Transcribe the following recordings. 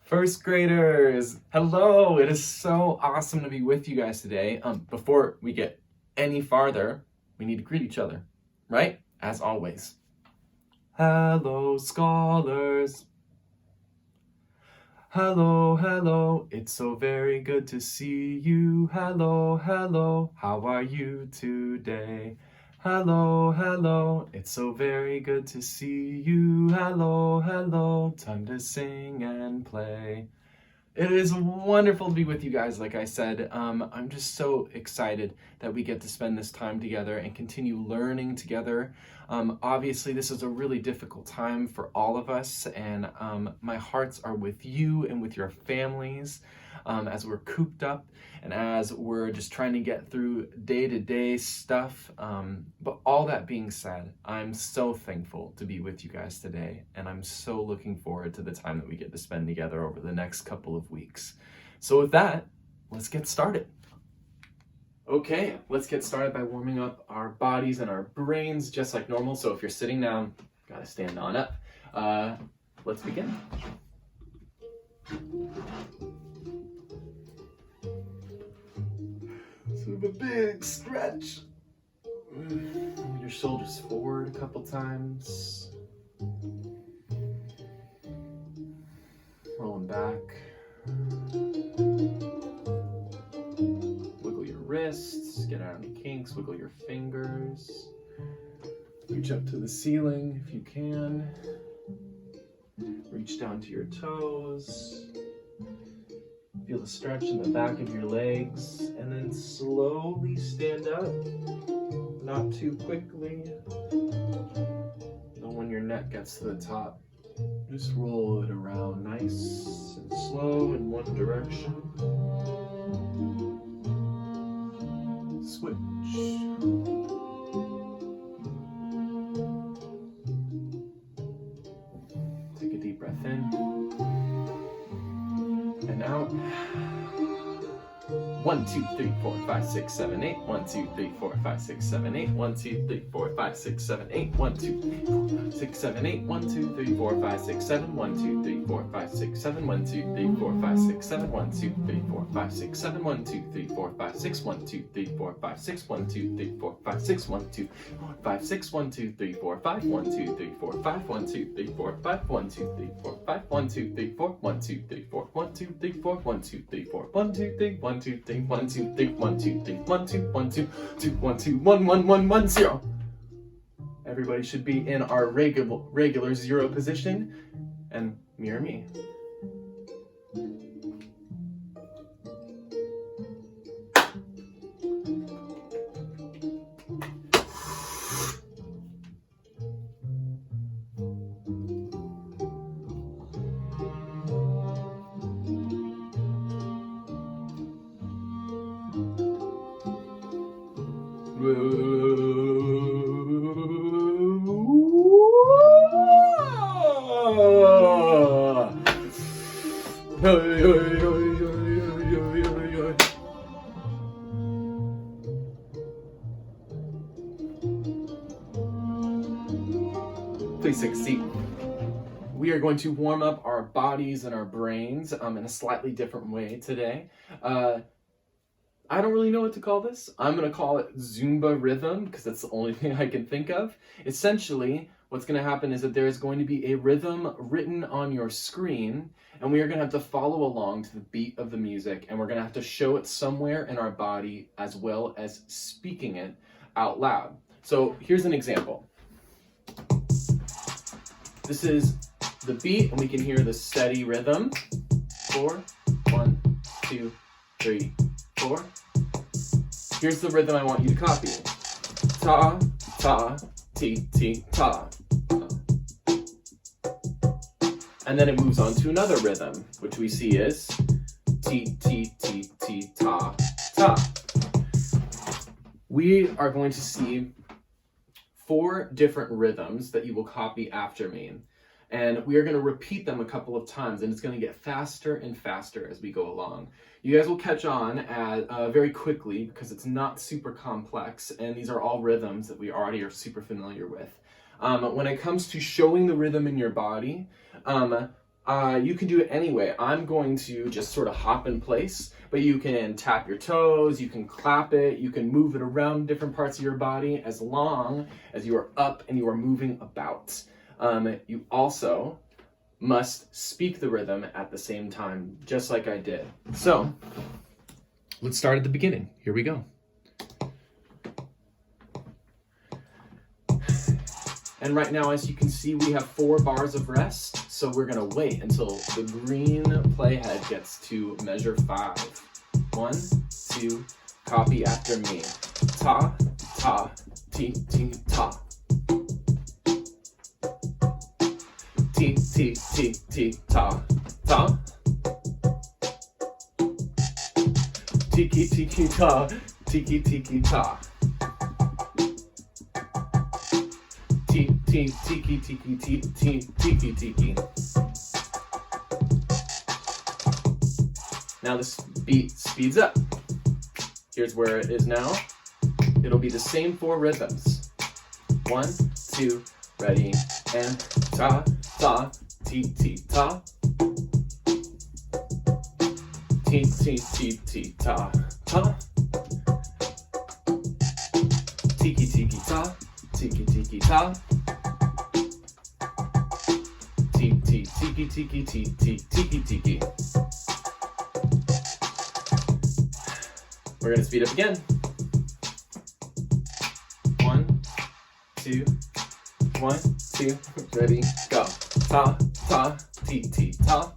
First graders, hello! It is so awesome to be with you guys today. Before we get any farther, we need to greet each other, right? As always. Hello, scholars. Hello, hello, it's so very good to see you. Hello, hello, how are you today? Hello, hello, it's so very good to see you. Hello, hello, time to sing and play. It is wonderful to be with you guys, like I said. I'm just so excited that we get to spend this time together and continue learning together. Obviously, this is a really difficult time for all of us, and my hearts are with you and with your families as we're cooped up and as we're just trying to get through day-to-day stuff. But all that being said, I'm so thankful to be with you guys today, and I'm so looking forward to the time that we get to spend together over the next couple of weeks. So with that, let's get started. Okay, let's get started by warming up our bodies and our brains just like normal. So if you're sitting down, gotta stand on up. Let's begin. Sort of a big stretch. Move your shoulders forward a couple times. Rolling back. Wiggle your wrists, get out any kinks, wiggle your fingers. Reach up to the ceiling if you can. Reach down to your toes. Feel the stretch in the back of your legs, and then slowly stand up, not too quickly. And when your neck gets to the top, just roll it around nice and slow in one direction. Switch. Take a deep breath in and out. 1, 2, 3, 4, 5, 6, 7, 8. 1, 2, 3, 4, 5, 6, 7, 8. 1, 2, 3, 4, 5, 6, 7, 8. 1, 2, 3, 4, 6, 7, 8. 1, 2, 3, 4, 5, 6, 7. 1, 2, 3, 4, 5, 6, 7. 1, 2, 3, 4, 5, 6, 7. 1, 2, 3, 4, 5, 6, 7. 1, 2, 3, 4, 5, 6. 1, 2, 3, 4, 5, 6. 1, 2, 3, 4, 5, 6. 1, 2, 5, 6. 1, 2, 3, 4, 5. 1, 2, 3, 4, 5. 1, 2, 3, 4, 5. 1, 2, 3, 4, 5. 1, 2, 3, 4. 1, 2, 3, 4. 1, 2, 3, 4. 1, 2, 3, 4. 1, 2, 3. 1, 2, 3. 1, 2, 3. 1, 2, 3. 1, 2, 1, 2, 2, 1, 2, 1, 1, 1, 1, 0. Everybody should be in our regular zero position and mirror me. Please take a seat. We are going to warm up our bodies and our brains in a slightly different way today. I don't really know what to call this. I'm going to call it Zumba rhythm because that's the only thing I can think of. Essentially, what's going to happen is that there is going to be a rhythm written on your screen, and we are going to have to follow along to the beat of the music, and we're going to have to show it somewhere in our body as well as speaking it out loud. So here's an example. This is the beat, and we can hear the steady rhythm. 4, 1, 2, 3, 4. Here's the rhythm I want you to copy. Ta, ta, ti, ti, ta. And then it moves on to another rhythm, which we see is ti, ti, ti, ti, ta, ta. We are going to see 4 different rhythms that you will copy after me. And we are going to repeat them a couple of times, and it's going to get faster and faster as we go along. You guys will catch on very quickly because it's not super complex, and these are all rhythms that we already are super familiar with. When it comes to showing the rhythm in your body, You can do it anyway. I'm going to just sort of hop in place, but you can tap your toes, you can clap it, you can move it around different parts of your body as long as you are up and you are moving about. You also must speak the rhythm at the same time, just like I did. So, let's start at the beginning. Here we go. And right now, as you can see, we have 4 bars of rest. So we're gonna wait until the green playhead gets to measure 5. 1, 2, copy after me. Ta, ta, ti, ti, ta. Ti, ti, ti, ti, ta, ta. Tiki, tiki, ta, tiki, tiki, ta. Tiki, tiki, tiki, tiki, tiki, tiki. Now this beat speeds up. Here's where it is now. It'll be the same 4 rhythms. 1, 2, ready, and ta, ta, ti, ti, ta. Ti, ti, ti, ti, ta, ta. Tiki, tiki, ta, tiki, tiki, ta. Ti, ti, tiki, tiki, ti, ti, tiki, tiki. We're gonna speed up again. 1, 2, 1, 2, ready, go. Ta, ta, ti, ti, ta.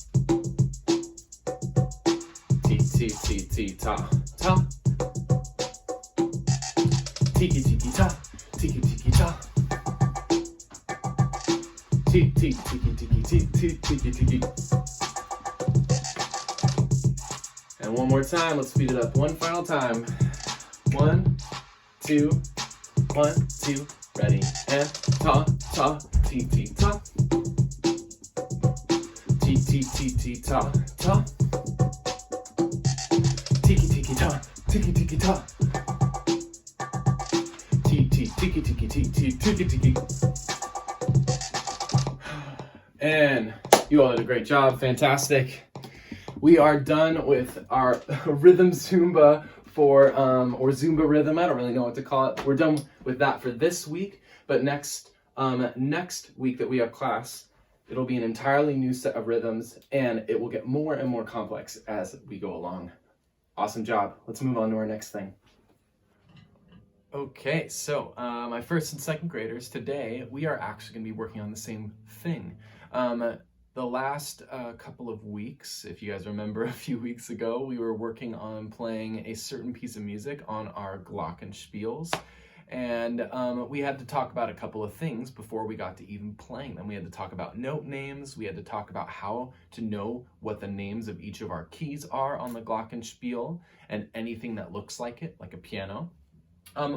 Ti, ti, ti, ti, ta, ta. Tiki, tiki, ta, tiki, tiki, ta. Ti, ti, tiki, tiki, ti, ti, tiki, tiki. And one more time, let's speed it up one final time. 1, 2, 1, 2, ready, and ta, ta, ti, ti, ta. Ti, ti, ti, ti, ta, ta. Tiki, tiki, ta, tiki, tiki, ta. Ti, ti, tiki, tiki, ti, ti, tiki, tiki. And you all did a great job, fantastic. We are done with our rhythm Zumba or Zumba rhythm. I don't really know what to call it. We're done with that for this week, but next week that we have class, it'll be an entirely new set of rhythms, and it will get more and more complex as we go along. Awesome job. Let's move on to our next thing. Okay, so my first and second graders, today we are actually going to be working on the same thing. The last couple of weeks, if you guys remember a few weeks ago, we were working on playing a certain piece of music on our glockenspiels. And we had to talk about a couple of things before we got to even playing them. We had to talk about note names. We had to talk about how to know what the names of each of our keys are on the glockenspiel and anything that looks like it, like a piano.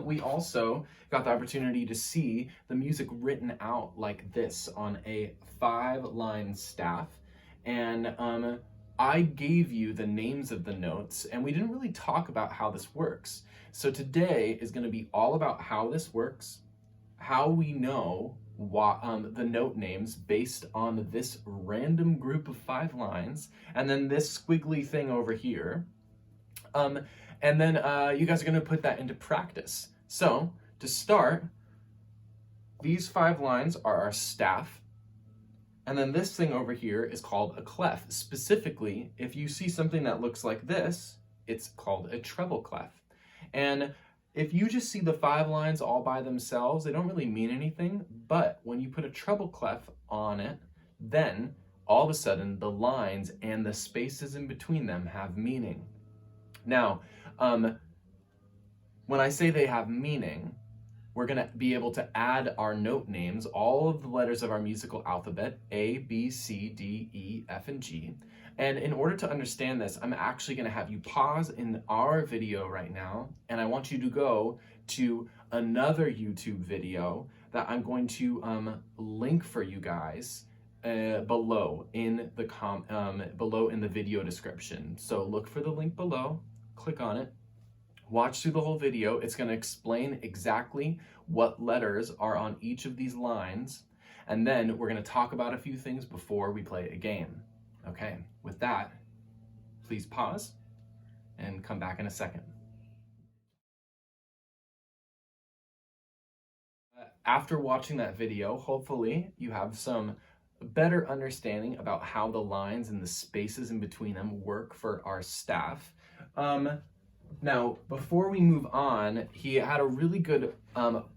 We also got the opportunity to see the music written out like this on a 5-line staff. And I gave you the names of the notes, and we didn't really talk about how this works. So today is going to be all about how this works, how we know what, the note names based on this random group of 5 lines, and then this squiggly thing over here. And then you guys are going to put that into practice. So to start, these 5 lines are our staff. And then this thing over here is called a clef. Specifically, if you see something that looks like this, it's called a treble clef. And if you just see the 5 lines all by themselves, they don't really mean anything. But when you put a treble clef on it, then all of a sudden the lines and the spaces in between them have meaning. Now, when I say they have meaning, we're going to be able to add our note names, all of the letters of our musical alphabet, A, B, C, D, E, F, and G. And in order to understand this, I'm actually going to have you pause in our video right now, and I want you to go to another YouTube video that I'm going to link for you guys below in the video description. So look for the link below, click on it, watch through the whole video. It's going to explain exactly what letters are on each of these lines. and then we're going to talk about a few things before we play a game. Okay, with that, please pause and come back in a second. After watching that video, hopefully you have some better understanding about how the lines and the spaces in between them work for our staff. Now, before we move on, he had a really good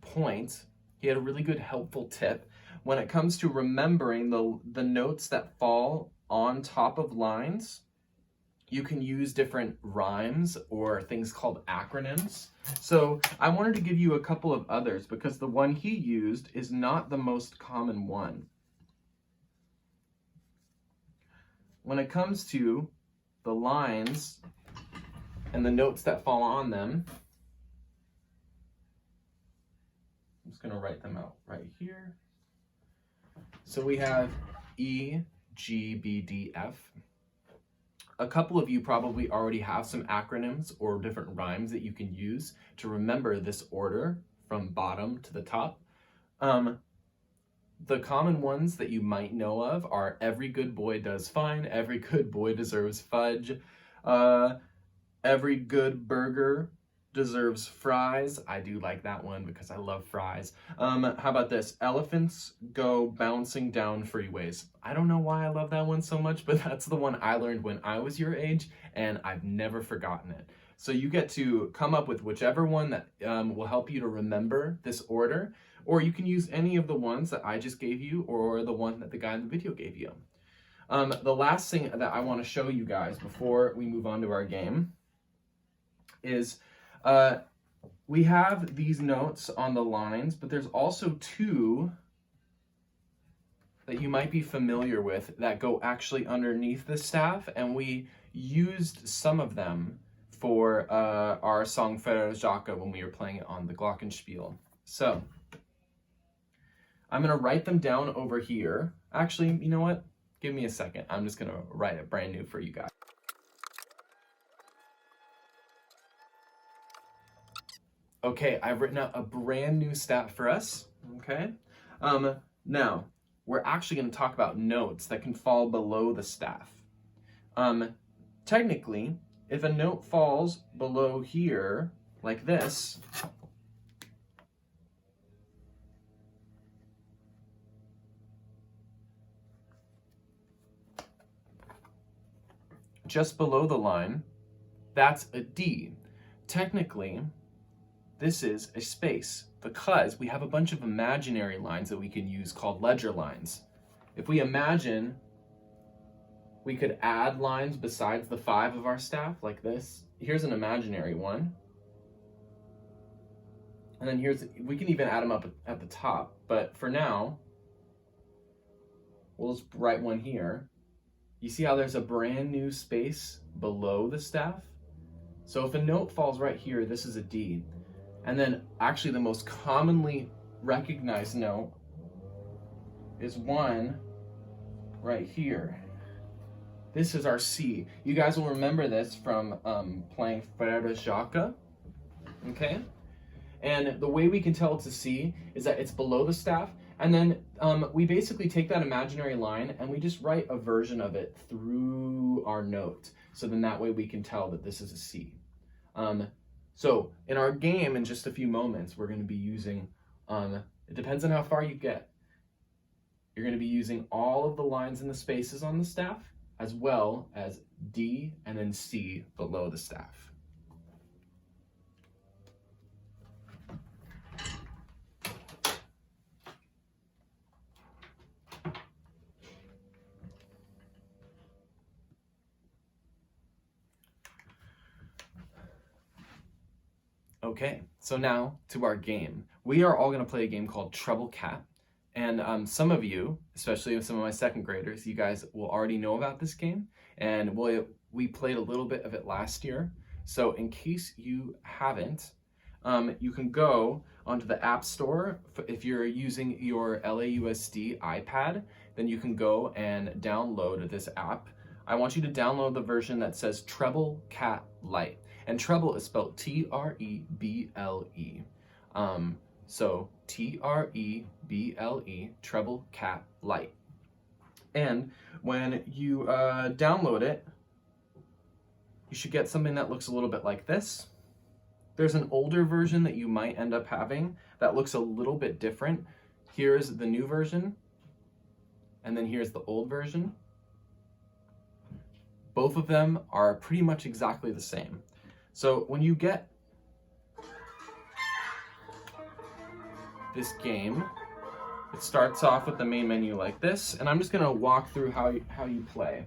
point. He had a really good helpful tip when it comes to remembering the notes that fall on top of lines. You can use different rhymes or things called acronyms. So I wanted to give you a couple of others because the one he used is not the most common one. When it comes to the lines and the notes that fall on them, I'm just going to write them out right here. So we have E, G, B, D, F. A couple of you probably already have some acronyms or different rhymes that you can use to remember this order from bottom to the top. The common ones that you might know of are every good boy does fine, every good boy deserves fudge, every good burger deserves fries. I do like that one because I love fries. How about this? Elephants go bouncing down freeways. I don't know why I love that one so much, but that's the one I learned when I was your age, and I've never forgotten it. So you get to come up with whichever one that will help you to remember this order, or you can use any of the ones that I just gave you or the one that the guy in the video gave you. The last thing that I want to show you guys before we move on to our game is we have these notes on the lines, but there's also two that you might be familiar with that go actually underneath the staff, and we used some of them for our song Frère Jacques when we were playing it on the Glockenspiel. So I'm going to write them down over here. Actually, you know what? Give me a second. I'm just going to write it brand new for you guys. Okay, I've written out a brand new stat for us, okay? Now, we're actually going to talk about notes that can fall below the staff. Technically, if a note falls below here, like this, just below the line, that's a D. Technically, this is a space because we have a bunch of imaginary lines that we can use called ledger lines. If we imagine we could add lines besides the 5 of our staff like this, here's an imaginary one. And then we can even add them up at the top, but for now, we'll just write one here. You see how there's a brand new space below the staff? So if a note falls right here, this is a D. And then actually the most commonly recognized note is one right here. This is our C. You guys will remember this from playing Frère Jacques, okay? And the way we can tell it's a C is that it's below the staff, and then we basically take that imaginary line and we just write a version of it through our note. So then that way we can tell that this is a C. So in our game, in just a few moments, we're going to be using, it depends on how far you get. You're going to be using all of the lines and the spaces on the staff, as well as D and then C below the staff. Okay, so now to our game. We are all going to play a game called Treble Cat. And some of you, especially some of my second graders, you guys will already know about this game. And we played a little bit of it last year. So in case you haven't, you can go onto the App Store. If you're using your LAUSD iPad, then you can go and download this app. I want you to download the version that says Treble Cat Lite. And treble is spelled Treble. So Treble, treble cat light. And when you download it, you should get something that looks a little bit like this. There's an older version that you might end up having that looks a little bit different. Here's the new version, and then here's the old version. Both of them are pretty much exactly the same. So when you get this game, it starts off with the main menu like this, and I'm just gonna walk through how you play.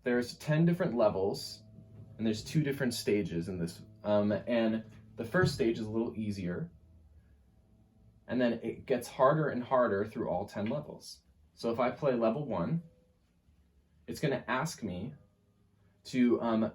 There's 10 different levels, and there's 2 different stages in this. And the first stage is a little easier, and then it gets harder and harder through all 10 levels. So if I play level 1, it's gonna ask me to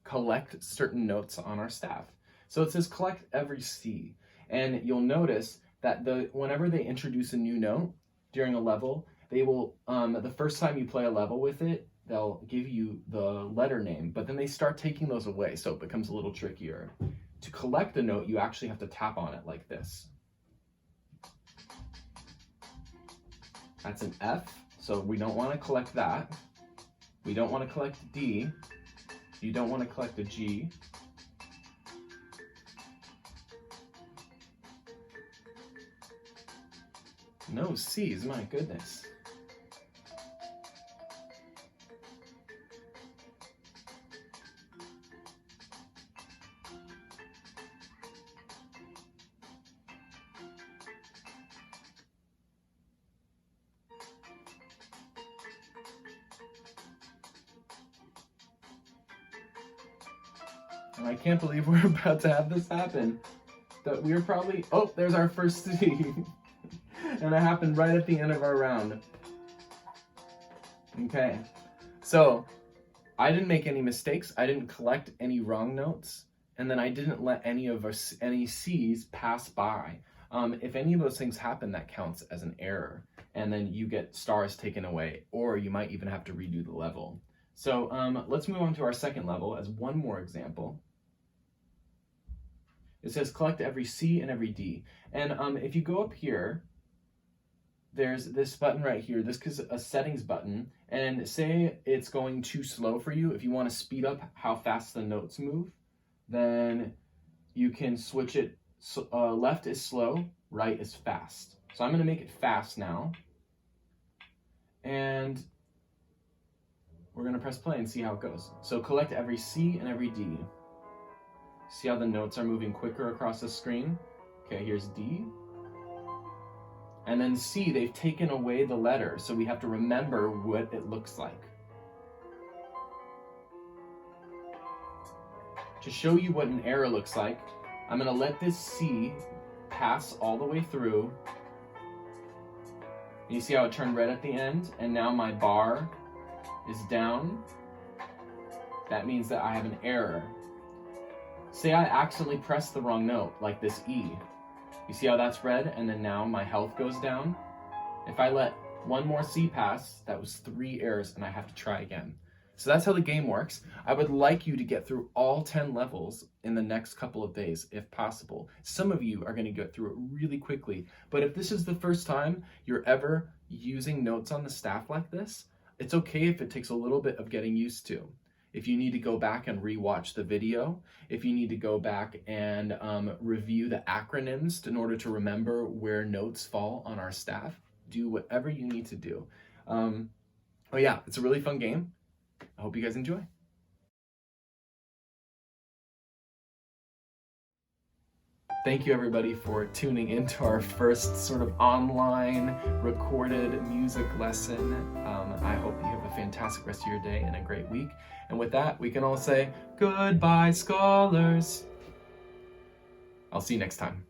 collect certain notes on our staff. So it says collect every C, and you'll notice that whenever they introduce a new note during a level, they will, the first time you play a level with it, they'll give you the letter name, but then they start taking those away, so it becomes a little trickier. To collect a note, you actually have to tap on it like this. That's an F, so we don't want to collect that. We don't want to collect a D. You don't want to collect a G. No C's, my goodness. And I can't believe we're about to have this happen. That we're probably, oh, there's our first C. And it happened right at the end of our round. Okay, so I didn't make any mistakes. I didn't collect any wrong notes, and then I didn't let any C's pass by. If any of those things happen, that counts as an error, and then you get stars taken away, or you might even have to redo the level. So let's move on to our second level as one more example. It says collect every C and every D, and if you go up here, there's this button right here. This is a settings button, and say it's going too slow for you. If you want to speed up how fast the notes move, then you can switch it. Left is slow, right is fast. So I'm going to make it fast now, and we're going to press play and see how it goes. So collect every C and every D. See how the notes are moving quicker across the screen? Okay, here's D. And then C, they've taken away the letter, so we have to remember what it looks like. To show you what an error looks like, I'm gonna let this C pass all the way through. You see how it turned red at the end, and now my bar is down. That means that I have an error. Say I accidentally pressed the wrong note, like this E. You see how that's red, and then now my health goes down? If I let one more C pass, that was 3 errors, and I have to try again. So that's how the game works. I would like you to get through all 10 levels in the next couple of days, if possible. Some of you are going to get through it really quickly, but if this is the first time you're ever using notes on the staff like this, it's okay if it takes a little bit of getting used to. If you need to go back and rewatch the video, if you need to go back and review the acronyms in order to remember where notes fall on our staff, do whatever you need to do. Oh yeah, it's a really fun game. I hope you guys enjoy. Thank you everybody for tuning into our first sort of online recorded music lesson. I hope you have a fantastic rest of your day and a great week. And with that, we can all say goodbye, scholars. I'll see you next time.